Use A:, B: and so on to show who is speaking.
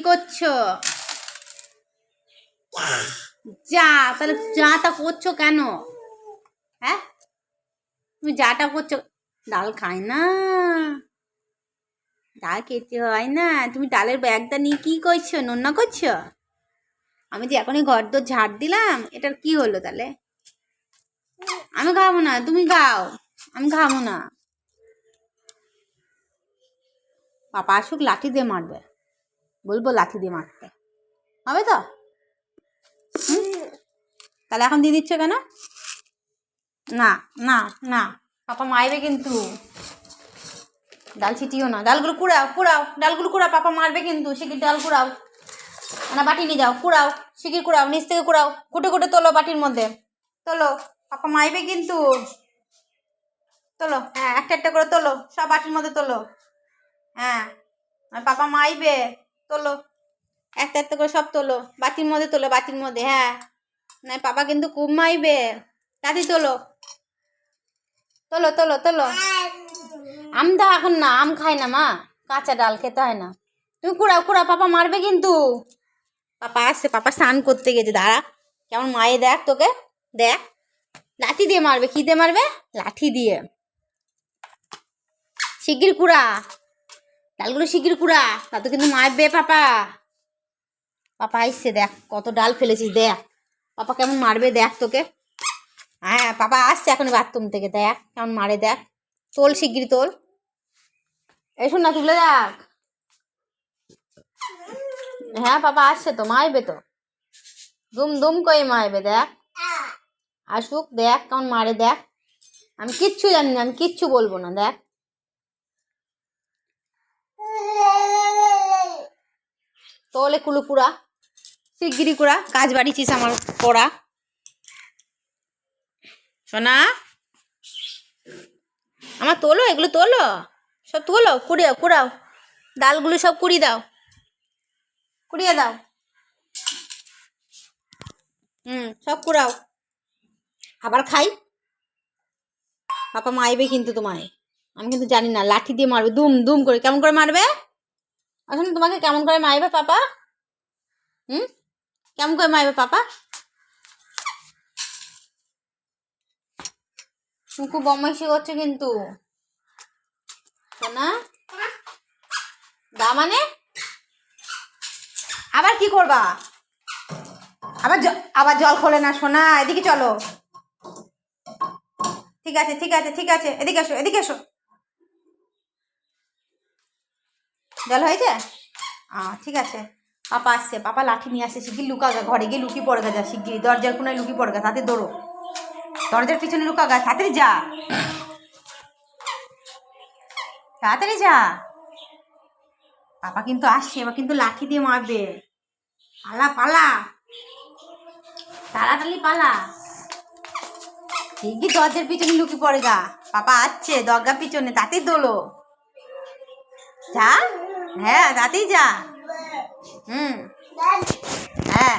A: করছো? যা তাহলে যাটা করছো কেন? হ্যাঁ, তুমি যাটা করছো। ডাল খাই না, ডাল খেতে হয় না। তুমি ডালের ব্যাগটা নিয়ে কি করছো? নোনা করছো? আমি যে এখনই ঘর দোর ঝাড় দিলাম, এটার কি হলো তাহলে? আমি খাবো না, তুমি খাও। আমি খাবো না। পাপা আসুক, লাঠি দিয়ে মারবে। বলবো লাঠি দিয়ে মারতে হবে তো? তাহলে এখন দিয়ে দিচ্ছ কেন? না না না, পাপা মারবে কিন্তু। ডাল ছিটিও না, ডালগুলো কুড়াও কুড়াও, ডালগুলো কুড়াও, পাপা মারবে কিন্তু। শিগগির ডাল কুড়াও, না বাটি নিয়ে যাও, কুড়াও শিগগির কুড়াও, নিচ থেকে কুড়াও, কুটে কুটে তোলো বাটির মধ্যে তোলো। পাপা মারবে কিন্তু। তোলো, হ্যাঁ একটা একটা করে তোলো, সব বাটির মধ্যে তোলো। হ্যাঁ, আর পাপা মারবে। তোলো, একটা একটা করে সব তোলো, বাটির মধ্যে তোলো, বাটির মধ্যে। হ্যাঁ, না পাপা কিন্তু খুব মারবে। তাড়াতাড়ি তোলো তোলো তোলো তোলো। আম দাও এখন না, আম খাই না মা, কাঁচা ডাল খেতে হয় না। তুমি কুড়াও কুড়াও, পাপা মারবে কিন্তু। পাপা আসছে, পাপা স্নান করতে গেছে। দাঁড়া, কেমন মায়ে দেখ তোকে, দেখ। লাঠি দিয়ে মারবে। কি দিয়ে মারবে? লাঠি দিয়ে। শিগগির কুড়া, ডালগুলো শিগগির কুড়া, তা তো কিন্তু মারবে পাপা। পাপা আসছে, দেখ কত ডাল ফেলেছিস, দেখ পাপা কেমন মারবে, দেখ তোকে। হ্যাঁ, পাপা আসছে এখন বাথরুম থেকে, দেখ কেমন মারে, দেখ। তোল শিগগির তোল, এসো না, তুলে দেখ। হ্যাঁ, পাপা আসছে তো, মারবে তো, দুম দুম করে মারবে, দেখ। আসুক, দেখ কেমন মারে, দেখ। আমি কিচ্ছু জানি না, আমি কিচ্ছু বলবো না, দেখ। তোলে কুলু কুড়া, শিগগিরি কুড়া, কাজ বাড়িছিস আমার করা। সোনা আমার তোলো, এগুলো তোলো, সব তোলো, কুড়িয়ে কুড়াও, ডালগুলো সব কুড়িয়ে দাও, কুড়িয়ে দাও। সব কুড়াও, আবার খাই। পাপা মারবে কিন্তু তোমায়, আমি কিন্তু জানি না। লাঠি দিয়ে মারবে, দুম দুম করে। কেমন করে মারবে? আসলে তোমাকে কেমন করে মারবে পাপা? কেমন করে মারবে পাপা? তুমি খুব বদমাইশি করছো কিন্তু। সোনা দা মানে আবার কি করবা? আবার জল খোলে না সোনা, এদিকে চলো। ঠিক আছে ঠিক আছে ঠিক আছে, এদিকে এসো এদিকে এসো। জল হয়েছে? ঠিক আছে। পাপা আসছে, পাপা লাঠি নিয়ে আসছে। শিগগির লুকা গা, ঘরে গিয়ে লুকি পড়ে গা, যা শিগগির দরজার কোনায় লুকি পড়ে গা, তাতে দৌড়ো, দরজার পিছনে লুকা গা, তাড়াতাড়ি যা, তাড়াতাড়ি যা। পাপা কিন্তু আসছে, এবার কিন্তু লাঠি দিয়ে মারবে। পালা পালা, তাড়াতাড়ি পালা, শিগগির দরজার পিছনে লুকি পড়ে গা। পাপা আসছে দরজার পিছনে, তাতেই দোলো, যা। হ্যাঁ, তাতেই যা। হ্যাঁ।